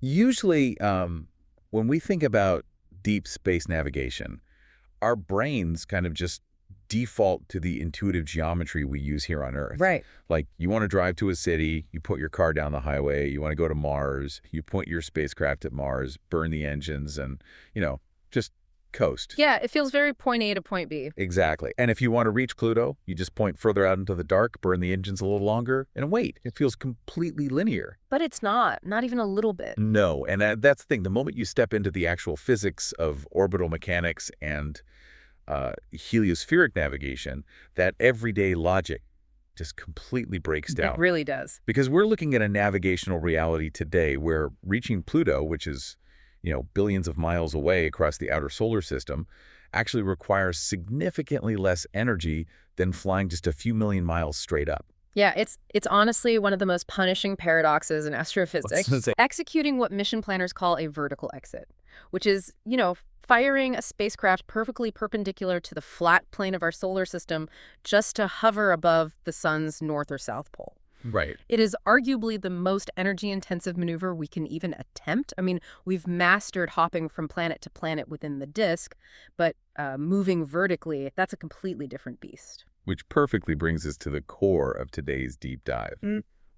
Usually, when we think about deep space navigation, our brains kind of just default to the intuitive geometry we use here on Earth. Right. Like, you want to drive to a city, you put your car down the highway, you want to go to Mars, you point your spacecraft at Mars, burn the engines, and, just coast. Yeah, it feels very point A to point B. Exactly. And if you want to reach Pluto, you just point further out into the dark, burn the engines a little longer, and wait. It feels completely linear. But it's not even a little bit. No, and that's the thing. The moment you step into the actual physics of orbital mechanics and heliospheric navigation, that everyday logic just completely breaks down. It really does. Because we're looking at a navigational reality today where reaching Pluto, which is, billions of miles away across the outer solar system, actually requires significantly less energy than flying just a few million miles straight up. Yeah, it's honestly one of the most punishing paradoxes in astrophysics. Executing what mission planners call a vertical exit, which is, firing a spacecraft perfectly perpendicular to the flat plane of our solar system just to hover above the sun's north or south pole. Right. It is arguably the most energy-intensive maneuver we can even attempt. I mean, we've mastered hopping from planet to planet within the disk, but moving vertically, that's a completely different beast. Which perfectly brings us to the core of today's deep dive.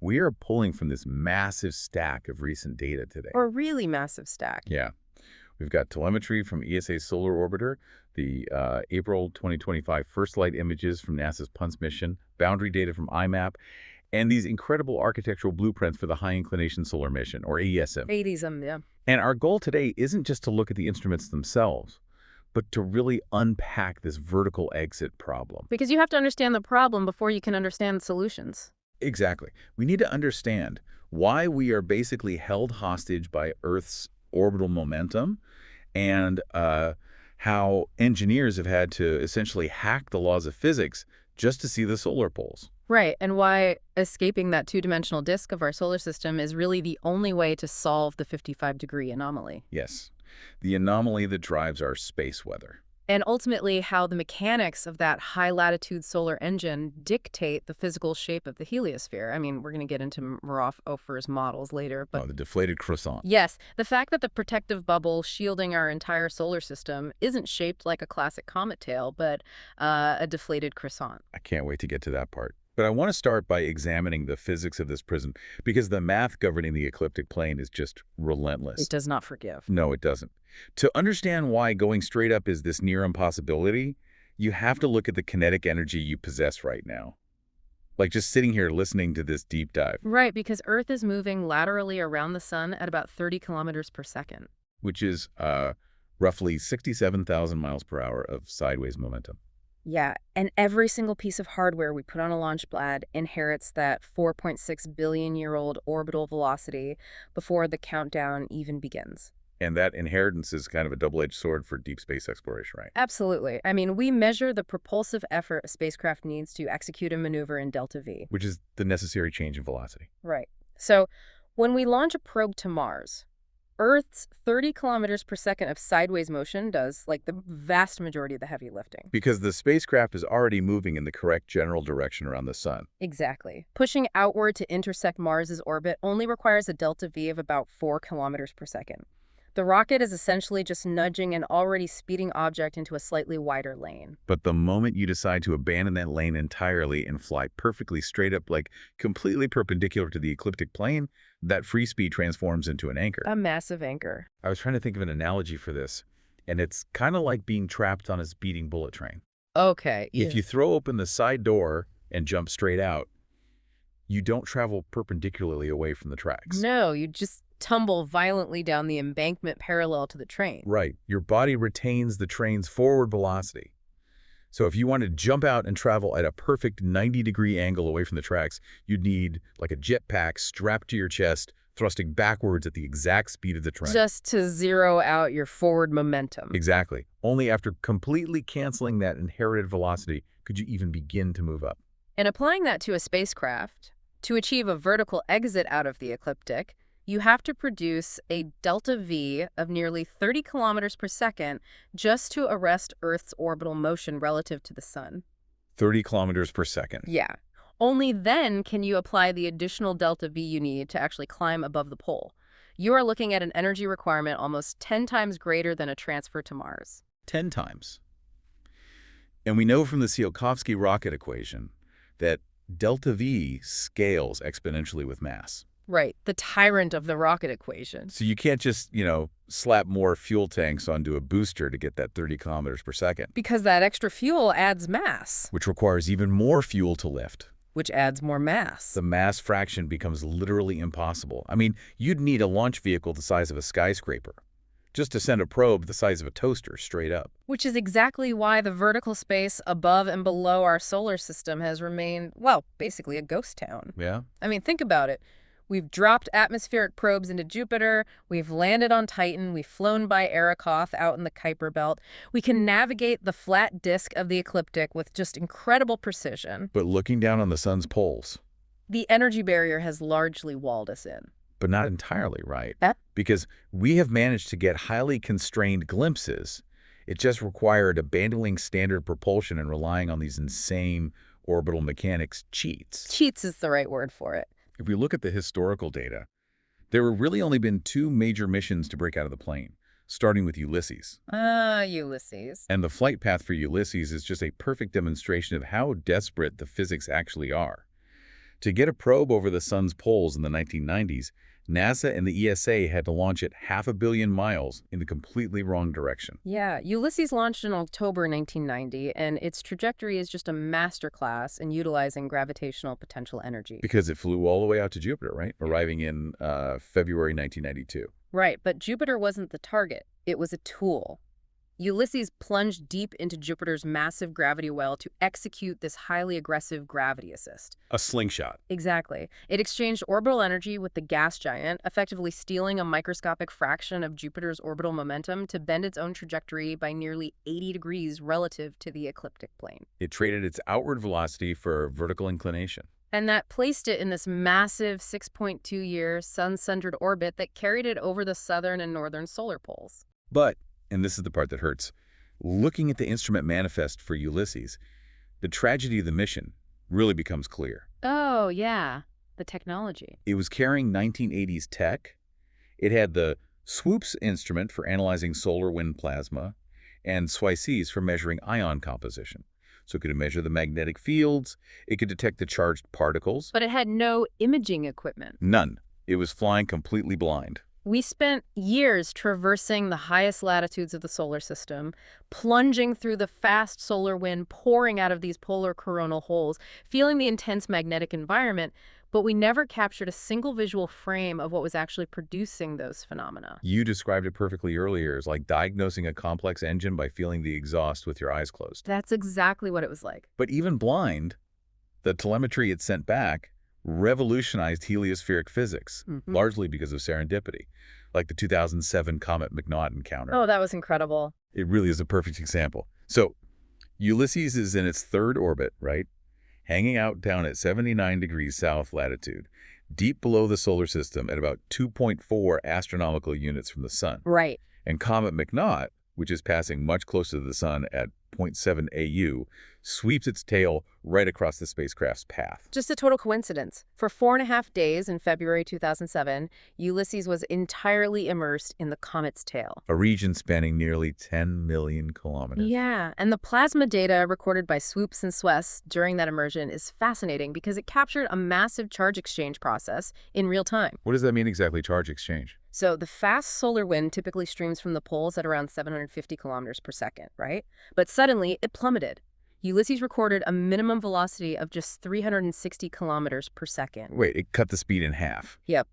We are pulling from this massive stack of recent data today. Or a really massive stack. Yeah. We've got telemetry from ESA's Solar Orbiter, the April 2025 first light images from NASA's PUNS mission, boundary data from IMAP, and these incredible architectural blueprints for the High Inclination Solar Mission, or HISM. HISM, yeah. And our goal today isn't just to look at the instruments themselves, but to really unpack this vertical exit problem. Because you have to understand the problem before you can understand solutions. Exactly. We need to understand why we are basically held hostage by Earth's orbital momentum and how engineers have had to essentially hack the laws of physics just to see the solar poles. Right, and why escaping that two-dimensional disk of our solar system is really the only way to solve the 55-degree anomaly. Yes, the anomaly that drives our space weather. And ultimately how the mechanics of that high-latitude solar engine dictate the physical shape of the heliosphere. I mean, we're going to get into Ofer's models later, but... the deflated croissant. Yes, the fact that the protective bubble shielding our entire solar system isn't shaped like a classic comet tail, but a deflated croissant. I can't wait to get to that part. But I want to start by examining the physics of this prism, because the math governing the ecliptic plane is just relentless. It does not forgive. No, it doesn't. To understand why going straight up is this near impossibility, you have to look at the kinetic energy you possess right now. Like just sitting here listening to this deep dive. Right, because Earth is moving laterally around the sun at about 30 kilometers per second. Which is roughly 67,000 miles per hour of sideways momentum. Yeah, and every single piece of hardware we put on a launch pad inherits that 4.6 billion-year-old orbital velocity before the countdown even begins. And that inheritance is kind of a double-edged sword for deep space exploration, right? Absolutely. I mean, we measure the propulsive effort a spacecraft needs to execute a maneuver in delta V. Which is the necessary change in velocity. Right. So when we launch a probe to Mars, Earth's 30 kilometers per second of sideways motion does, like, the vast majority of the heavy lifting. Because the spacecraft is already moving in the correct general direction around the sun. Exactly. Pushing outward to intersect Mars's orbit only requires a delta V of about 4 kilometers per second. The rocket is essentially just nudging an already speeding object into a slightly wider lane. But the moment you decide to abandon that lane entirely and fly perfectly straight up, like completely perpendicular to the ecliptic plane, that free speed transforms into an anchor. A massive anchor. I was trying to think of an analogy for this, and it's kind of like being trapped on a speeding bullet train. Okay. If you throw open the side door and jump straight out, you don't travel perpendicularly away from the tracks. No, you just tumble violently down the embankment parallel to the train. Right. Your body retains the train's forward velocity. So if you want to jump out and travel at a perfect 90-degree angle away from the tracks, you'd need like a jetpack strapped to your chest, thrusting backwards at the exact speed of the train. Just to zero out your forward momentum. Exactly. Only after completely canceling that inherited velocity could you even begin to move up. And applying that to a spacecraft, to achieve a vertical exit out of the ecliptic, you have to produce a delta V of nearly 30 kilometers per second just to arrest Earth's orbital motion relative to the sun. 30 kilometers per second. Yeah. Only then can you apply the additional delta V you need to actually climb above the pole. You are looking at an energy requirement almost 10 times greater than a transfer to Mars. 10 times. And we know from the Tsiolkovsky rocket equation that delta V scales exponentially with mass. Right, the tyrant of the rocket equation. So you can't just, slap more fuel tanks onto a booster to get that 30 kilometers per second. Because that extra fuel adds mass. Which requires even more fuel to lift. Which adds more mass. The mass fraction becomes literally impossible. I mean, you'd need a launch vehicle the size of a skyscraper just to send a probe the size of a toaster straight up. Which is exactly why the vertical space above and below our solar system has remained, well, basically a ghost town. Yeah? I mean, think about it. We've dropped atmospheric probes into Jupiter, we've landed on Titan, we've flown by Arrokoth out in the Kuiper Belt. We can navigate the flat disk of the ecliptic with just incredible precision. But looking down on the sun's poles. The energy barrier has largely walled us in. But not entirely, right? Because we have managed to get highly constrained glimpses. It just required abandoning standard propulsion and relying on these insane orbital mechanics cheats. Cheats is the right word for it. If we look at the historical data, there have really only been 2 major missions to break out of the plane, starting with Ulysses. Ulysses. And the flight path for Ulysses is just a perfect demonstration of how desperate the physics actually are. To get a probe over the sun's poles in the 1990s, NASA and the ESA had to launch it 500 million miles in the completely wrong direction. Yeah, Ulysses launched in October 1990, and its trajectory is just a masterclass in utilizing gravitational potential energy. Because it flew all the way out to Jupiter, right? Arriving in February 1992. Right, but Jupiter wasn't the target. It was a tool. Ulysses plunged deep into Jupiter's massive gravity well to execute this highly aggressive gravity assist. A slingshot. Exactly. It exchanged orbital energy with the gas giant, effectively stealing a microscopic fraction of Jupiter's orbital momentum to bend its own trajectory by nearly 80 degrees relative to the ecliptic plane. It traded its outward velocity for vertical inclination. And that placed it in this massive 6.2-year sun-centered orbit that carried it over the southern and northern solar poles. But, and this is the part that hurts, looking at the instrument manifest for Ulysses, the tragedy of the mission really becomes clear. Oh, yeah. The technology. It was carrying 1980s tech. It had the SWOOPS instrument for analyzing solar wind plasma and SWICES for measuring ion composition. So it could measure the magnetic fields. It could detect the charged particles. But it had no imaging equipment. None. It was flying completely blind. We spent years traversing the highest latitudes of the solar system, plunging through the fast solar wind pouring out of these polar coronal holes, feeling the intense magnetic environment, but we never captured a single visual frame of what was actually producing those phenomena. You described it perfectly earlier as like diagnosing a complex engine by feeling the exhaust with your eyes closed. That's exactly what it was like. But even blind, the telemetry it sent back revolutionized heliospheric physics, largely because of serendipity, like the 2007 Comet McNaught encounter. Oh, that was incredible. It really is a perfect example. So Ulysses is in its third orbit, right? Hanging out down at 79 degrees south latitude, deep below the solar system at about 2.4 astronomical units from the sun. Right. And Comet McNaught, which is passing much closer to the sun at 0.7 AU, sweeps its tail right across the spacecraft's path. Just a total coincidence. For 4.5 days in February 2007, Ulysses was entirely immersed in the comet's tail. A region spanning nearly 10 million kilometers. Yeah, and the plasma data recorded by SWOOPS and SWES during that immersion is fascinating because it captured a massive charge exchange process in real time. What does that mean exactly, charge exchange? So the fast solar wind typically streams from the poles at around 750 kilometers per second, right? But suddenly it plummeted. Ulysses recorded a minimum velocity of just 360 kilometers per second. Wait, it cut the speed in half. Yep.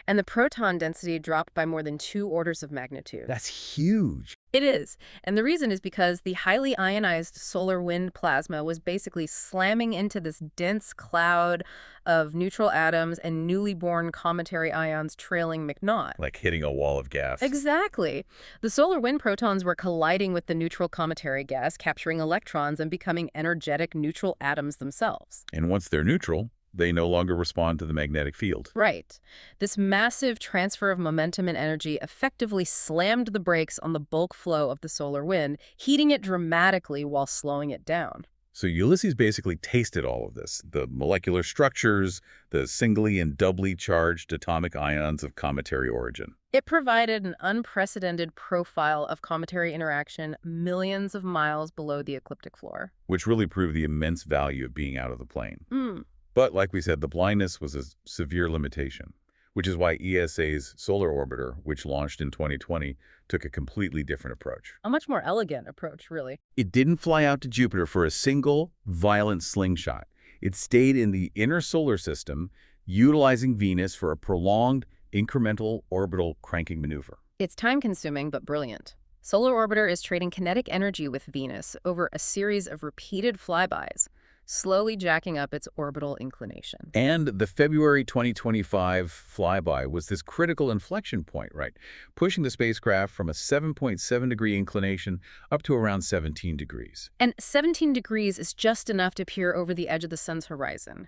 And the proton density dropped by more than 2 orders of magnitude. That's huge. It is. And the reason is because the highly ionized solar wind plasma was basically slamming into this dense cloud of neutral atoms and newly born cometary ions trailing McNaught. Like hitting a wall of gas. Exactly. The solar wind protons were colliding with the neutral cometary gas, capturing electrons and becoming energetic neutral atoms themselves. And once they're neutral, they no longer respond to the magnetic field. Right. This massive transfer of momentum and energy effectively slammed the brakes on the bulk flow of the solar wind, heating it dramatically while slowing it down. So Ulysses basically tasted all of this, the molecular structures, the singly and doubly charged atomic ions of cometary origin. It provided an unprecedented profile of cometary interaction millions of miles below the ecliptic floor. Which really proved the immense value of being out of the plane. Mm. But like we said, the blindness was a severe limitation, which is why ESA's solar orbiter, which launched in 2020, took a completely different approach. A much more elegant approach, really. It didn't fly out to Jupiter for a single, violent slingshot. It stayed in the inner solar system, utilizing Venus for a prolonged, incremental orbital cranking maneuver. It's time-consuming but brilliant. Solar Orbiter is trading kinetic energy with Venus over a series of repeated flybys, slowly jacking up its orbital inclination. And the February 2025 flyby was this critical inflection point, right? Pushing the spacecraft from a 7.7-degree inclination up to around 17 degrees. And 17 degrees is just enough to peer over the edge of the sun's horizon.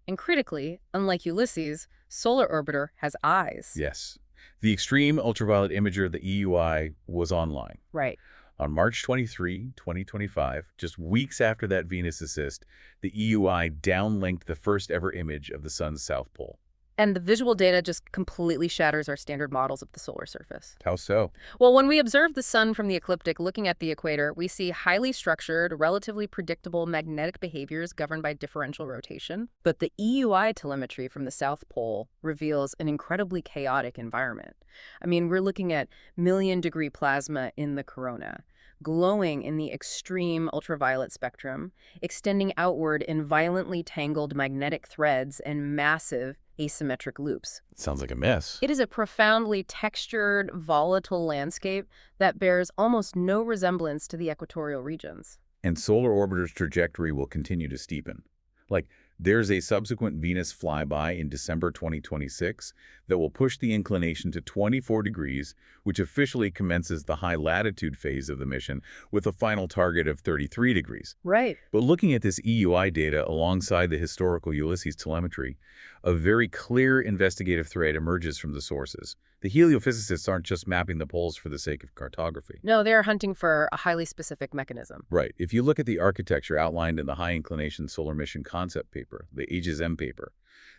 And critically, unlike Ulysses, Solar Orbiter has eyes. Yes. The extreme ultraviolet imager, the EUI, was online. Right. On March 23, 2025, just weeks after that Venus assist, the EUI downlinked the first ever image of the sun's south pole. And the visual data just completely shatters our standard models of the solar surface. How so? Well, when we observe the sun from the ecliptic looking at the equator, we see highly structured, relatively predictable magnetic behaviors governed by differential rotation. But the EUI telemetry from the South Pole reveals an incredibly chaotic environment. I mean, we're looking at million-degree plasma in the corona, glowing in the extreme ultraviolet spectrum, extending outward in violently tangled magnetic threads and massive asymmetric loops. Sounds like a mess. It is a profoundly textured, volatile landscape that bears almost no resemblance to the equatorial regions. And Solar Orbiter's trajectory will continue to steepen. Like, there's a subsequent Venus flyby in December 2026 that will push the inclination to 24 degrees, which officially commences the high latitude phase of the mission with a final target of 33 degrees. Right. But looking at this EUI data alongside the historical Ulysses telemetry, a very clear investigative thread emerges from the sources. The heliophysicists aren't just mapping the poles for the sake of cartography. No, they're hunting for a highly specific mechanism. Right. If you look at the architecture outlined in the High Inclination Solar Mission Concept paper, the HISM paper,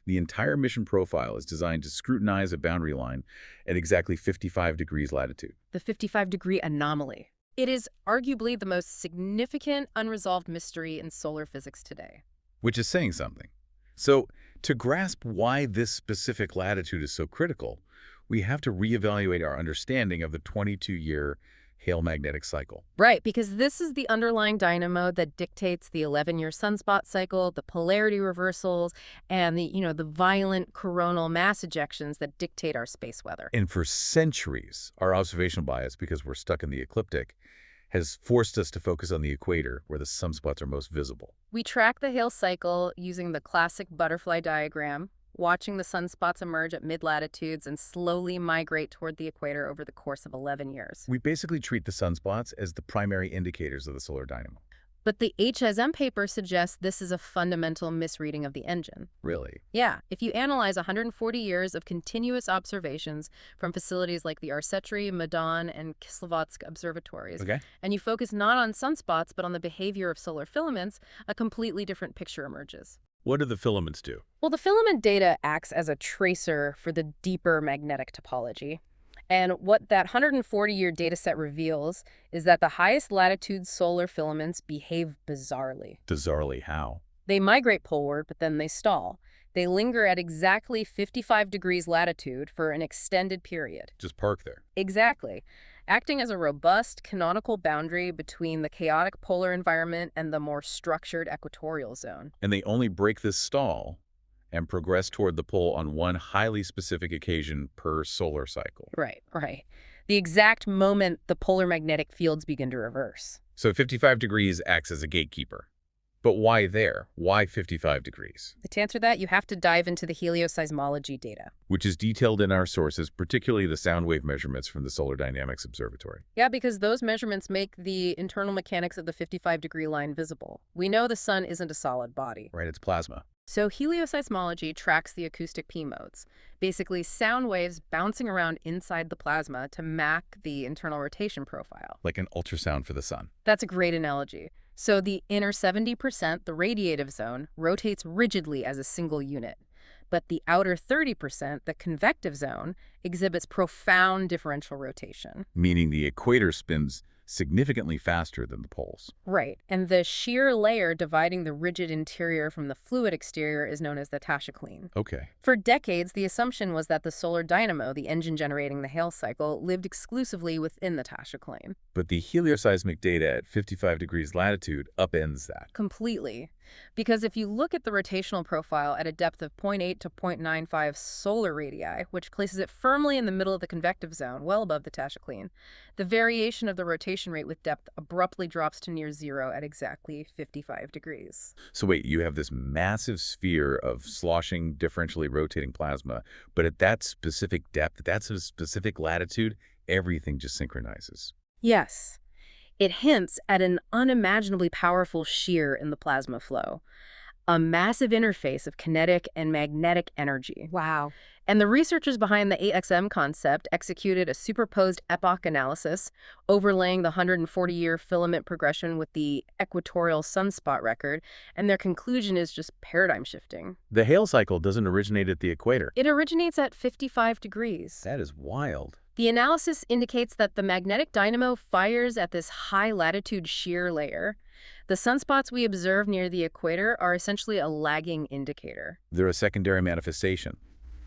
the entire mission profile is designed to scrutinize a boundary line at exactly 55 degrees latitude. The 55-degree anomaly. It is arguably the most significant unresolved mystery in solar physics today. Which is saying something. So, to grasp why this specific latitude is so critical, we have to reevaluate our understanding of the 22-year Hale magnetic cycle. Right, because this is the underlying dynamo that dictates the 11-year sunspot cycle, the polarity reversals, and the violent coronal mass ejections that dictate our space weather. And for centuries, our observational bias, because we're stuck in the ecliptic, has forced us to focus on the equator, where the sunspots are most visible. We track the Hale cycle using the classic butterfly diagram, watching the sunspots emerge at mid-latitudes and slowly migrate toward the equator over the course of 11 years. We basically treat the sunspots as the primary indicators of the solar dynamo. But the HISM paper suggests this is a fundamental misreading of the engine. Really? Yeah, if you analyze 140 years of continuous observations from facilities like the Arcetri, Medan, and Kislovodsk observatories, and you focus not on sunspots but on the behavior of solar filaments, a completely different picture emerges. What do the filaments do? Well, the filament data acts as a tracer for the deeper magnetic topology. And what that 140-year data set reveals is that the highest latitude solar filaments behave bizarrely. Bizarrely how? They migrate poleward, but then they stall. They linger at exactly 55 degrees latitude for an extended period. Just park there. Exactly. Acting as a robust canonical boundary between the chaotic polar environment and the more structured equatorial zone. And they only break this stall and progress toward the pole on one highly specific occasion per solar cycle. Right. The exact moment the polar magnetic fields begin to reverse. So 55 degrees acts as a gatekeeper. But why there? Why 55 degrees? To answer that, you have to dive into the helioseismology data, which is detailed in our sources, particularly the sound wave measurements from the Solar Dynamics Observatory. Yeah, because those measurements make the internal mechanics of the 55-degree line visible. We know the sun isn't a solid body. Right, it's plasma. So helioseismology tracks the acoustic P modes, basically sound waves bouncing around inside the plasma to map the internal rotation profile. Like an ultrasound for the sun. That's a great analogy. So the inner 70%, the radiative zone, rotates rigidly as a single unit. But the outer 30%, the convective zone, exhibits profound differential rotation. Meaning the equator spins significantly faster than the poles. Right, and the shear layer dividing the rigid interior from the fluid exterior is known as the tachocline. Okay. For decades, the assumption was that the solar dynamo, the engine generating the Hale cycle, lived exclusively within the tachocline. But the helioseismic data at 55 degrees latitude upends that. Completely. Because if you look at the rotational profile at a depth of 0.8 to 0.95 solar radii, which places it firmly in the middle of the convective zone, well above the tachocline, the variation of the rotation rate with depth abruptly drops to near zero at exactly 55 degrees. So wait, you have this massive sphere of sloshing, differentially rotating plasma, but at that specific depth, that's a specific latitude, everything just synchronizes. Yes. It hints at an unimaginably powerful shear in the plasma flow, a massive interface of kinetic and magnetic energy. Wow. And the researchers behind the HISM concept executed a superposed epoch analysis, overlaying the 140-year filament progression with the equatorial sunspot record, and their conclusion is just paradigm shifting. The Hale cycle doesn't originate at the equator. It originates at 55 degrees. That is wild. The analysis indicates that the magnetic dynamo fires at this high-latitude shear layer. The sunspots we observe near the equator are essentially a lagging indicator. They're a secondary manifestation,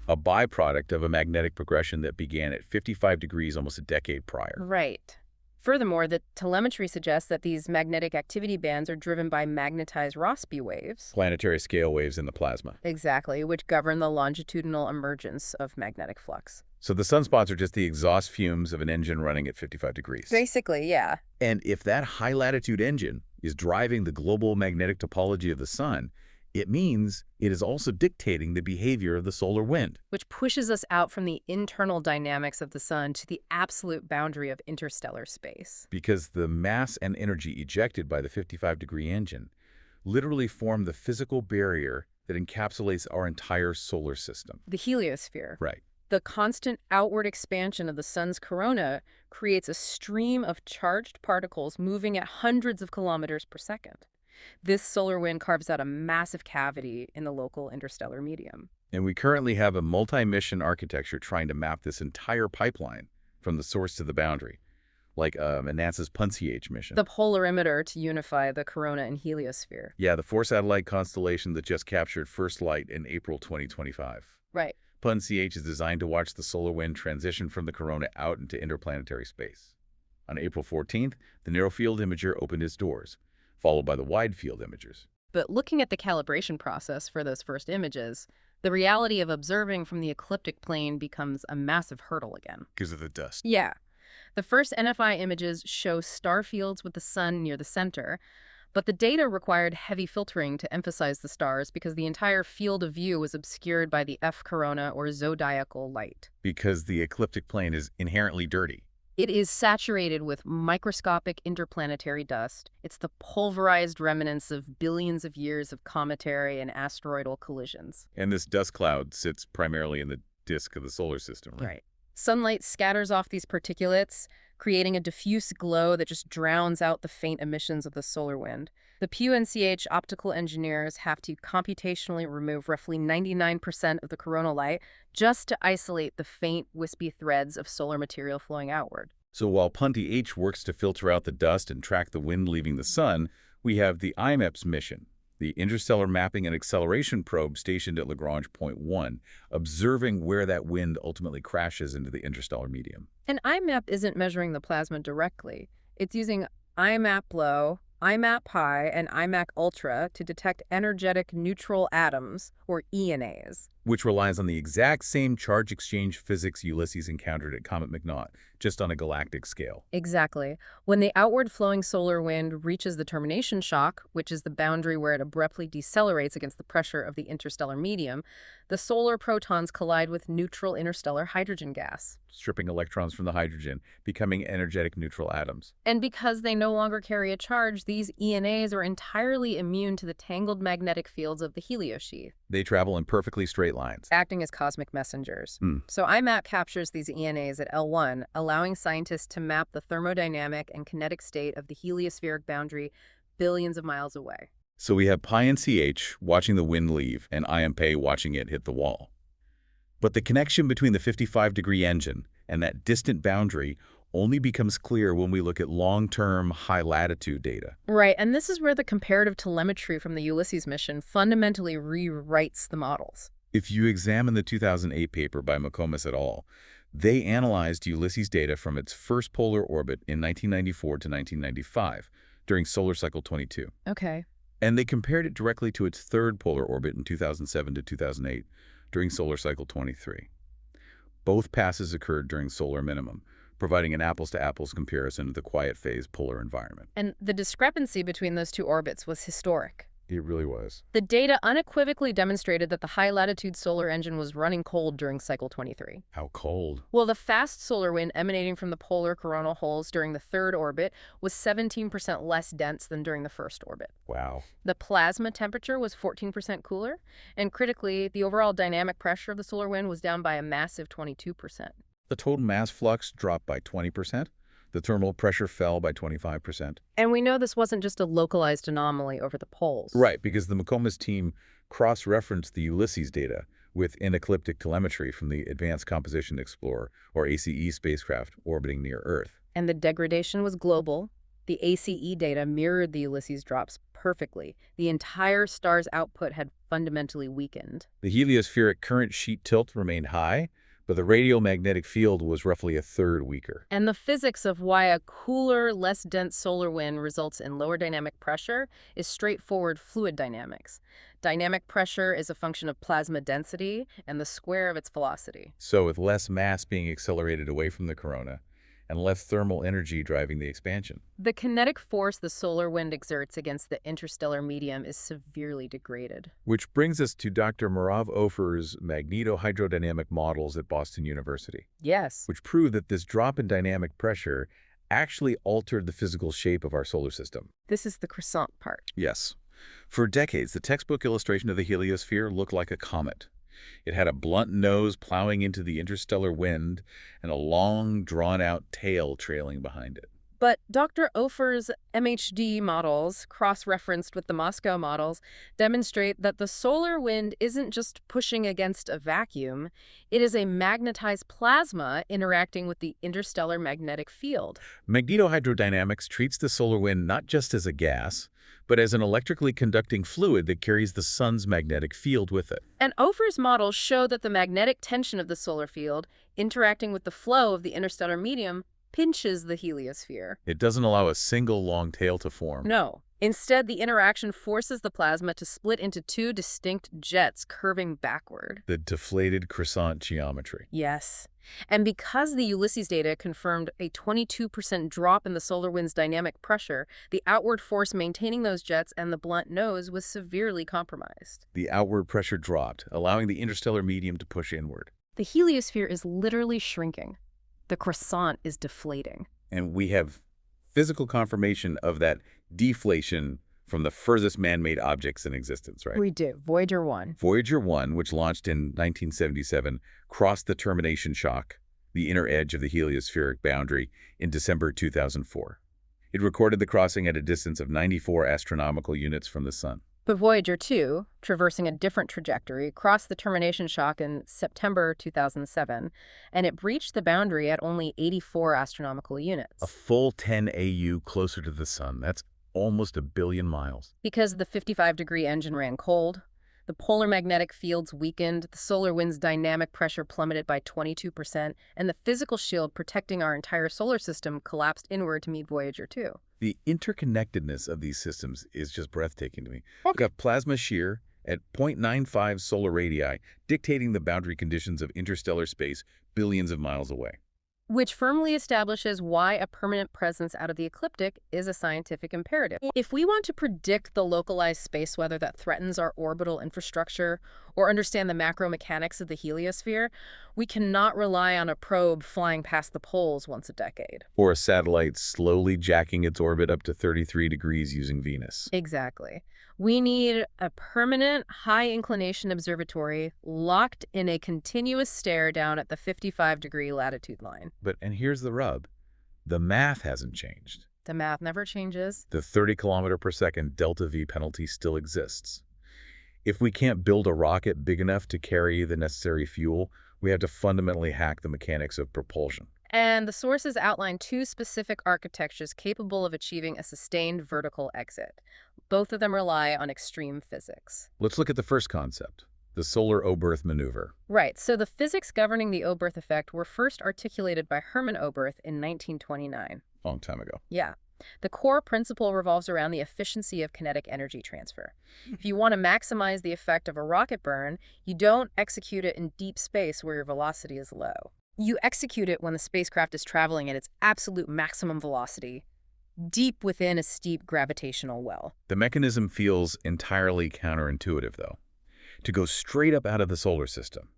a byproduct of a magnetic progression that began at 55 degrees almost a decade prior. Right. Furthermore, the telemetry suggests that these magnetic activity bands are driven by magnetized Rossby waves. Planetary scale waves in the plasma. Exactly, which govern the longitudinal emergence of magnetic flux. So the sunspots are just the exhaust fumes of an engine running at 55 degrees. Basically, yeah. And if that high-latitude engine is driving the global magnetic topology of the sun, it means it is also dictating the behavior of the solar wind. Which pushes us out from the internal dynamics of the sun to the absolute boundary of interstellar space. Because the mass and energy ejected by the 55-degree engine literally form the physical barrier that encapsulates our entire solar system. The heliosphere. Right. The constant outward expansion of the sun's corona creates a stream of charged particles moving at hundreds of kilometers per second. This solar wind carves out a massive cavity in the local interstellar medium. And we currently have a multi-mission architecture trying to map this entire pipeline from the source to the boundary, like NASA's PUNCH mission. The polarimeter to unify the corona and heliosphere. Yeah, the 4-satellite constellation that just captured first light in April 2025. Right. PUNCH is designed to watch the solar wind transition from the corona out into interplanetary space. On April 14th, the narrow-field imager opened its doors, followed by the wide-field imagers. But looking at the calibration process for those first images, the reality of observing from the ecliptic plane becomes a massive hurdle again. Because of the dust. Yeah. The first NFI images show star fields with the sun near the center, but the data required heavy filtering to emphasize the stars because the entire field of view was obscured by the F corona or zodiacal light. Because the ecliptic plane is inherently dirty. It is saturated with microscopic interplanetary dust. It's the pulverized remnants of billions of years of cometary and asteroidal collisions. And this dust cloud sits primarily in the disk of the solar system, right? Right. Sunlight scatters off these particulates, creating a diffuse glow that just drowns out the faint emissions of the solar wind. The PUNCH optical engineers have to computationally remove roughly 99% of the coronal light just to isolate the faint, wispy threads of solar material flowing outward. So while PUNCH works to filter out the dust and track the wind leaving the sun, we have the IMAPS mission, the Interstellar Mapping and Acceleration Probe stationed at Lagrange Point 1, observing where that wind ultimately crashes into the interstellar medium. And IMAP isn't measuring the plasma directly. It's using IMAP low, IMAP high, and IMAC ultra to detect energetic neutral atoms, or ENAs. Which relies on the exact same charge exchange physics Ulysses encountered at Comet McNaught, just on a galactic scale. Exactly. When the outward flowing solar wind reaches the termination shock, which is the boundary where it abruptly decelerates against the pressure of the interstellar medium, the solar protons collide with neutral interstellar hydrogen gas. Stripping electrons from the hydrogen, becoming energetic neutral atoms. And because they no longer carry a charge, these ENAs are entirely immune to the tangled magnetic fields of the heliosheath. They travel in perfectly straight lines, acting as cosmic messengers. So IMAP captures these ENAs at L1, allowing scientists to map the thermodynamic and kinetic state of the heliospheric boundary billions of miles away. So we have pi and ch watching the wind leave and I and P watching it hit the wall. But the connection between the 55-degree engine and that distant boundary only becomes clear when we look at long-term high-latitude data. Right, and this is where the comparative telemetry from the Ulysses mission fundamentally rewrites the models. If you examine the 2008 paper by McComas et al., they analyzed Ulysses data from its first polar orbit in 1994 to 1995 during solar cycle 22. Okay. And they compared it directly to its third polar orbit in 2007 to 2008 during solar cycle 23. Both passes occurred during solar minimum, providing an apples-to-apples comparison of the quiet phase polar environment. And the discrepancy between those two orbits was historic. It really was. The data unequivocally demonstrated that the high-latitude solar engine was running cold during cycle 23. How cold? Well, the fast solar wind emanating from the polar coronal holes during the third orbit was 17% less dense than during the first orbit. Wow. The plasma temperature was 14% cooler, and critically, the overall dynamic pressure of the solar wind was down by a massive 22%. The total mass flux dropped by 20%. The thermal pressure fell by 25%. And we know this wasn't just a localized anomaly over the poles. Right, because the McComas team cross-referenced the Ulysses data with inecliptic telemetry from the Advanced Composition Explorer, or ACE spacecraft, orbiting near Earth. And the degradation was global. The ACE data mirrored the Ulysses drops perfectly. The entire star's output had fundamentally weakened. The heliospheric current sheet tilt remained high, but the radiomagnetic field was roughly a third weaker. And the physics of why a cooler, less dense solar wind results in lower dynamic pressure is straightforward fluid dynamics. Dynamic pressure is a function of plasma density and the square of its velocity. So with less mass being accelerated away from the corona, and less thermal energy driving the expansion. The kinetic force the solar wind exerts against the interstellar medium is severely degraded. Which brings us to Dr. Merav Ofer's magnetohydrodynamic models at Boston University. Yes. Which prove that this drop in dynamic pressure actually altered the physical shape of our solar system. This is the Croissant part. Yes. For decades, the textbook illustration of the heliosphere looked like a comet. It had a blunt nose plowing into the interstellar wind and a long, drawn-out tail trailing behind it. But Dr. Ofer's MHD models, cross-referenced with the Moscow models, demonstrate that the solar wind isn't just pushing against a vacuum. It is a magnetized plasma interacting with the interstellar magnetic field. Magnetohydrodynamics treats the solar wind not just as a gas, but as an electrically conducting fluid that carries the sun's magnetic field with it. And Ofer's models show that the magnetic tension of the solar field, interacting with the flow of the interstellar medium, pinches the heliosphere. It doesn't allow a single long tail to form. No. Instead, the interaction forces the plasma to split into two distinct jets curving backward. The deflated Croissant geometry. Yes. And because the Ulysses data confirmed a 22% drop in the solar wind's dynamic pressure, the outward force maintaining those jets and the blunt nose was severely compromised. The outward pressure dropped, allowing the interstellar medium to push inward. The heliosphere is literally shrinking. The Croissant is deflating. And we have physical confirmation of that deflation from the furthest man-made objects in existence, right? We do. Voyager 1. Voyager 1, which launched in 1977, crossed the termination shock, the inner edge of the heliospheric boundary, in December 2004. It recorded the crossing at a distance of 94 astronomical units from the Sun. But Voyager 2, traversing a different trajectory, crossed the termination shock in September 2007, and it breached the boundary at only 84 astronomical units. A full 10 AU closer to the Sun. That's almost 1 billion miles. Because the 55-degree engine ran cold, the polar magnetic fields weakened, the solar wind's dynamic pressure plummeted by 22%, and the physical shield protecting our entire solar system collapsed inward to meet Voyager 2. The interconnectedness of these systems is just breathtaking to me. We've got plasma shear at 0.95 solar radii, dictating the boundary conditions of interstellar space billions of miles away. Which firmly establishes why a permanent presence out of the ecliptic is a scientific imperative. If we want to predict the localized space weather that threatens our orbital infrastructure or understand the macro mechanics of the heliosphere, we cannot rely on a probe flying past the poles once a decade. Or a satellite slowly jacking its orbit up to 33 degrees using Venus. Exactly. We need a permanent, high-inclination observatory locked in a continuous stare down at the 55-degree latitude line. And here's the rub. The math hasn't changed. The math never changes. The 30 kilometer per second delta V penalty still exists. If we can't build a rocket big enough to carry the necessary fuel, we have to fundamentally hack the mechanics of propulsion. And the sources outline two specific architectures capable of achieving a sustained vertical exit. Both of them rely on extreme physics. Let's look at the first concept, the solar Oberth maneuver. Right, so the physics governing the Oberth effect were first articulated by Hermann Oberth in 1929. Long time ago. Yeah. The core principle revolves around the efficiency of kinetic energy transfer. If you want to maximize the effect of a rocket burn, you don't execute it in deep space where your velocity is low. You execute it when the spacecraft is traveling at its absolute maximum velocity, deep within a steep gravitational well. The mechanism feels entirely counterintuitive, though. To go straight up out of the solar system,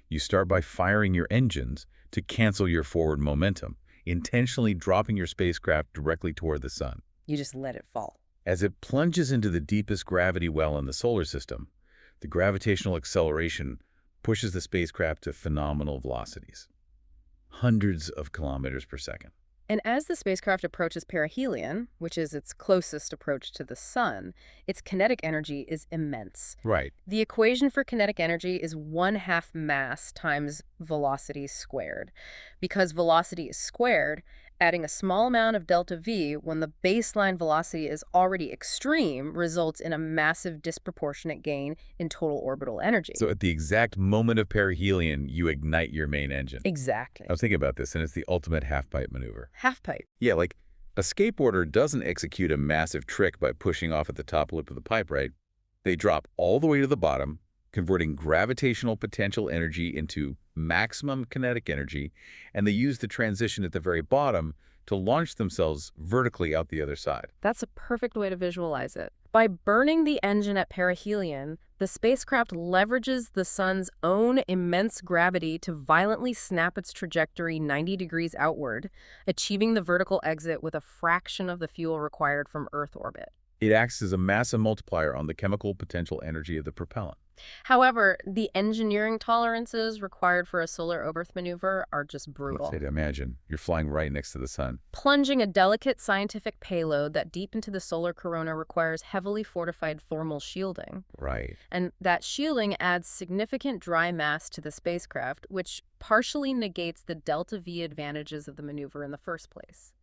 you start by firing your engines to cancel your forward momentum, intentionally dropping your spacecraft directly toward the sun. You just let it fall. As it plunges into the deepest gravity well in the solar system, the gravitational acceleration pushes the spacecraft to phenomenal velocities, hundreds of kilometers per second. And as the spacecraft approaches perihelion, which is its closest approach to the sun, its kinetic energy is immense. Right. The equation for kinetic energy is 1/2 mass times velocity squared. Because velocity is squared, adding a small amount of delta V when the baseline velocity is already extreme results in a massive disproportionate gain in total orbital energy. So at the exact moment of perihelion, you ignite your main engine. Exactly. I was thinking about this, and it's the ultimate half-pipe maneuver. Half-pipe. Yeah, like a skateboarder doesn't execute a massive trick by pushing off at the top lip of the pipe, right? They drop all the way to the bottom, converting gravitational potential energy into maximum kinetic energy, and they use the transition at the very bottom to launch themselves vertically out the other side. That's a perfect way to visualize it. By burning the engine at perihelion, the spacecraft leverages the sun's own immense gravity to violently snap its trajectory 90 degrees outward, achieving the vertical exit with a fraction of the fuel required from Earth orbit. It acts as a massive multiplier on the chemical potential energy of the propellant. However, the engineering tolerances required for a solar Oberth maneuver are just brutal. Let's say to imagine you're flying right next to the sun. Plunging a delicate scientific payload that deep into the solar corona requires heavily fortified thermal shielding. Right. And that shielding adds significant dry mass to the spacecraft, which partially negates the delta V advantages of the maneuver in the first place.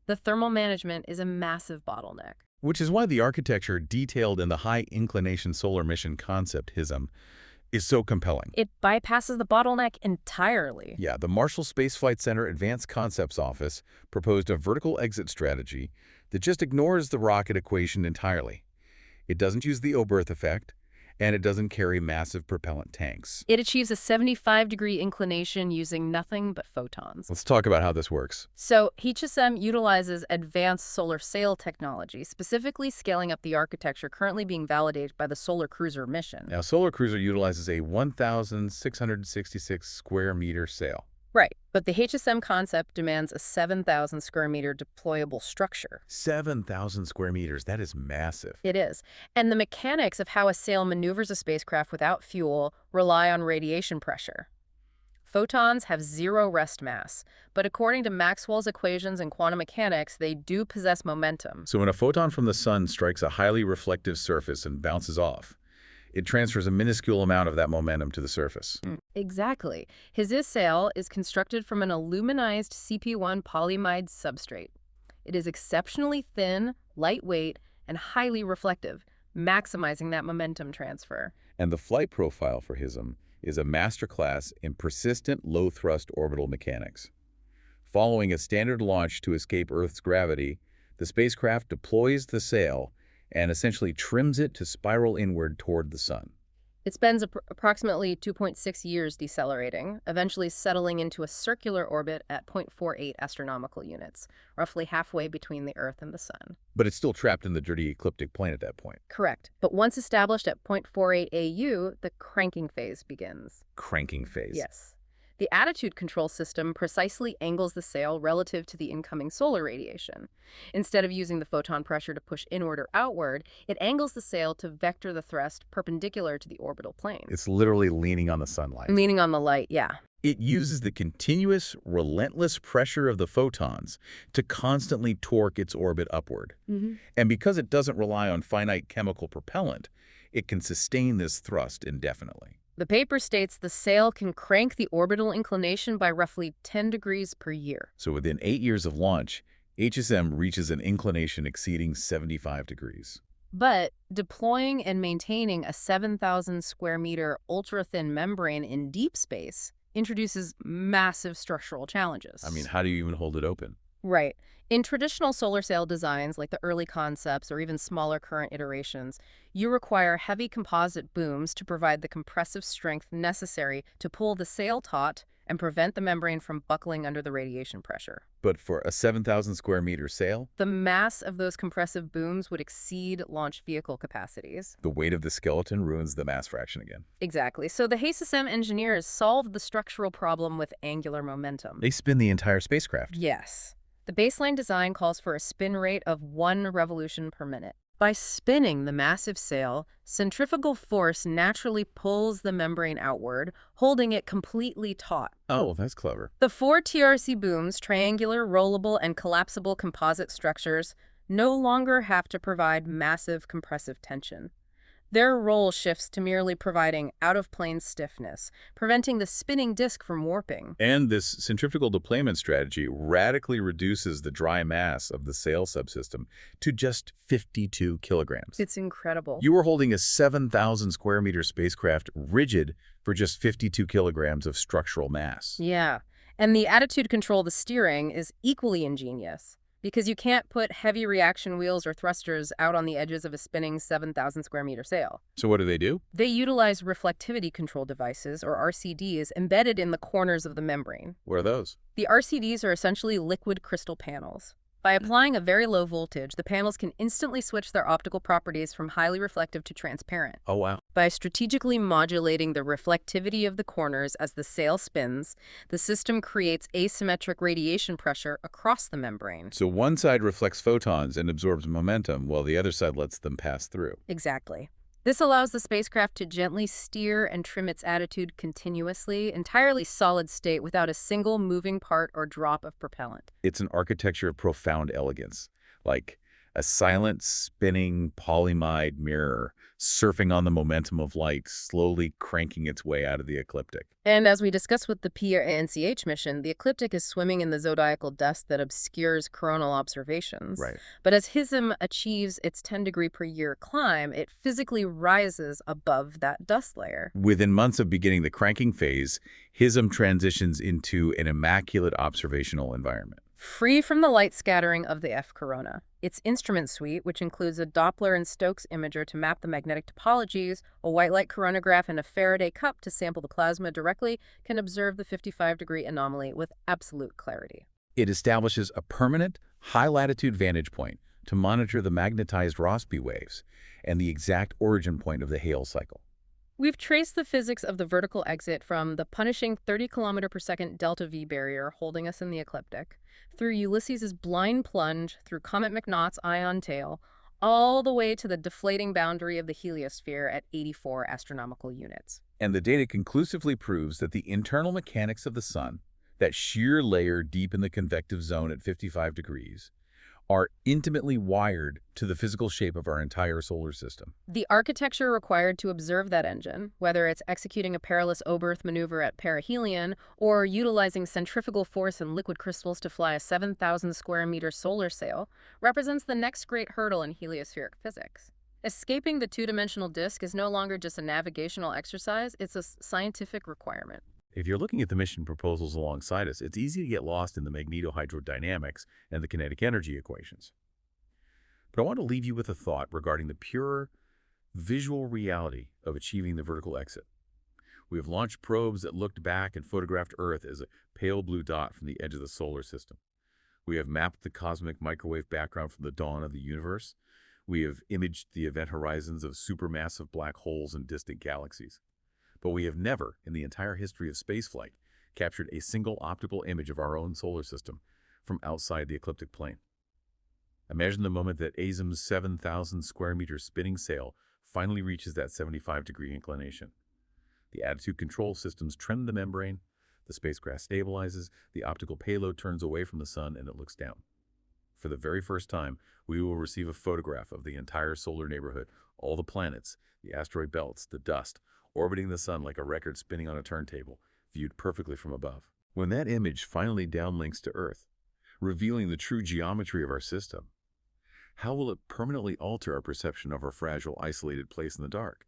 The thermal management is a massive bottleneck. Which is why the architecture detailed in the High Inclination Solar Mission concept, HISM, is so compelling. It bypasses the bottleneck entirely. Yeah, the Marshall Space Flight Center Advanced Concepts Office proposed a vertical exit strategy that just ignores the rocket equation entirely. It doesn't use the Oberth effect, and it doesn't carry massive propellant tanks. It achieves a 75-degree inclination using nothing but photons. Let's talk about how this works. So HISM utilizes advanced solar sail technology, specifically scaling up the architecture currently being validated by the Solar Cruiser mission. Now, Solar Cruiser utilizes a 1,666 square meter sail. Right, but the HISM concept demands a 7,000 square meter deployable structure. 7,000 square meters, that is massive. It is. And the mechanics of how a sail maneuvers a spacecraft without fuel rely on radiation pressure. Photons have zero rest mass, but according to Maxwell's equations and quantum mechanics, they do possess momentum. So when a photon from the sun strikes a highly reflective surface and bounces off, it transfers a minuscule amount of that momentum to the surface. Exactly. His sail is constructed from an aluminized CP1 polyimide substrate. It is exceptionally thin, lightweight, and highly reflective, maximizing that momentum transfer. And the flight profile for HISM is a masterclass in persistent low-thrust orbital mechanics. Following a standard launch to escape Earth's gravity, the spacecraft deploys the sail and essentially trims it to spiral inward toward the sun. It spends approximately 2.6 years decelerating, eventually settling into a circular orbit at 0.48 astronomical units, roughly halfway between the Earth and the sun. But it's still trapped in the dirty ecliptic plane at that point. Correct. But once established at 0.48 AU, the cranking phase begins. Cranking phase. Yes. The attitude control system precisely angles the sail relative to the incoming solar radiation. Instead of using the photon pressure to push inward or outward, it angles the sail to vector the thrust perpendicular to the orbital plane. It's literally leaning on the sunlight. Leaning on the light, yeah. It uses the continuous, relentless pressure of the photons to constantly torque its orbit upward. Hmm. And because it doesn't rely on finite chemical propellant, it can sustain this thrust indefinitely. The paper states the sail can crank the orbital inclination by roughly 10 degrees per year. So within 8 years of launch, HSM reaches an inclination exceeding 75 degrees. But deploying and maintaining a 7,000 square meter ultra-thin membrane in deep space introduces massive structural challenges. I mean, how do you even hold it open? Right. In traditional solar sail designs, like the early concepts or even smaller current iterations, you require heavy composite booms to provide the compressive strength necessary to pull the sail taut and prevent the membrane from buckling under the radiation pressure. But for a 7,000 square meter sail, The mass of those compressive booms would exceed launch vehicle capacities. the weight of the skeleton ruins the mass fraction again. Exactly. So the HISM engineers solved the structural problem with angular momentum. They spin the entire spacecraft. Yes. The baseline design calls for a spin rate of 1 revolution per minute. By spinning the massive sail, centrifugal force naturally pulls the membrane outward, holding it completely taut. Oh, that's clever. The 4 TRC booms, triangular, rollable, and collapsible composite structures, no longer have to provide massive compressive tension. Their role shifts to merely providing out-of-plane stiffness, preventing the spinning disk from warping. And this centrifugal deployment strategy radically reduces the dry mass of the sail subsystem to just 52 kilograms. It's incredible. You were holding a 7,000 square meter spacecraft rigid for just 52 kilograms of structural mass. Yeah, and the attitude control of the steering is equally ingenious, because you can't put heavy reaction wheels or thrusters out on the edges of a spinning 7,000 square meter sail. So what do? They utilize reflectivity control devices, or RCDs, embedded in the corners of the membrane. What are those? The RCDs are essentially liquid crystal panels. By applying a very low voltage, the panels can instantly switch their optical properties from highly reflective to transparent. Oh, wow. By strategically modulating the reflectivity of the corners as the sail spins, the system creates asymmetric radiation pressure across the membrane. So one side reflects photons and absorbs momentum, while the other side lets them pass through. Exactly. This allows the spacecraft to gently steer and trim its attitude continuously, entirely solid state without a single moving part or drop of propellant. It's an architecture of profound elegance, like a silent, spinning polyimide mirror surfing on the momentum of light, slowly cranking its way out of the ecliptic. And as we discussed with the PRNCH mission, the ecliptic is swimming in the zodiacal dust that obscures coronal observations. Right. But as HISM achieves its 10-degree per year climb, it physically rises above that dust layer. Within months of beginning the cranking phase, HISM transitions into an immaculate observational environment. Free from the light scattering of the F corona. Its instrument suite, which includes a Doppler and Stokes imager to map the magnetic topologies, a white light coronagraph, and a Faraday cup to sample the plasma directly, can observe the 55-degree anomaly with absolute clarity. It establishes a permanent, high-latitude vantage point to monitor the magnetized Rossby waves and the exact origin point of the Hale cycle. We've traced the physics of the vertical exit from the punishing 30 km per second delta V barrier holding us in the ecliptic, through Ulysses' blind plunge through Comet McNaught's ion tail, all the way to the deflating boundary of the heliosphere at 84 astronomical units. And the data conclusively proves that the internal mechanics of the sun, that sheer layer deep in the convective zone at 55 degrees, are intimately wired to the physical shape of our entire solar system. The architecture required to observe that engine, whether it's executing a perilous Oberth maneuver at perihelion or utilizing centrifugal force and liquid crystals to fly a 7,000 square meter solar sail, represents the next great hurdle in heliospheric physics. Escaping the two-dimensional disk is no longer just a navigational exercise, it's a scientific requirement. If you're looking at the mission proposals alongside us, it's easy to get lost in the magnetohydrodynamics and the kinetic energy equations. But I want to leave you with a thought regarding the pure visual reality of achieving the vertical exit. We have launched probes that looked back and photographed Earth as a pale blue dot from the edge of the solar system. We have mapped the cosmic microwave background from the dawn of the universe. We have imaged the event horizons of supermassive black holes and distant galaxies. But we have never, in the entire history of spaceflight, captured a single optical image of our own solar system from outside the ecliptic plane. Imagine the moment that HISM's 7,000 square meter spinning sail finally reaches that 75-degree inclination. The attitude control systems trim the membrane, The spacecraft stabilizes, the optical payload turns away from the sun, and it looks down. For the very first time, we will receive a photograph of the entire solar neighborhood, all the planets, the asteroid belts, the dust, orbiting the sun like a record spinning on a turntable, viewed perfectly from above. When that image finally downlinks to Earth, revealing the true geometry of our system, how will it permanently alter our perception of our fragile, isolated place in the dark?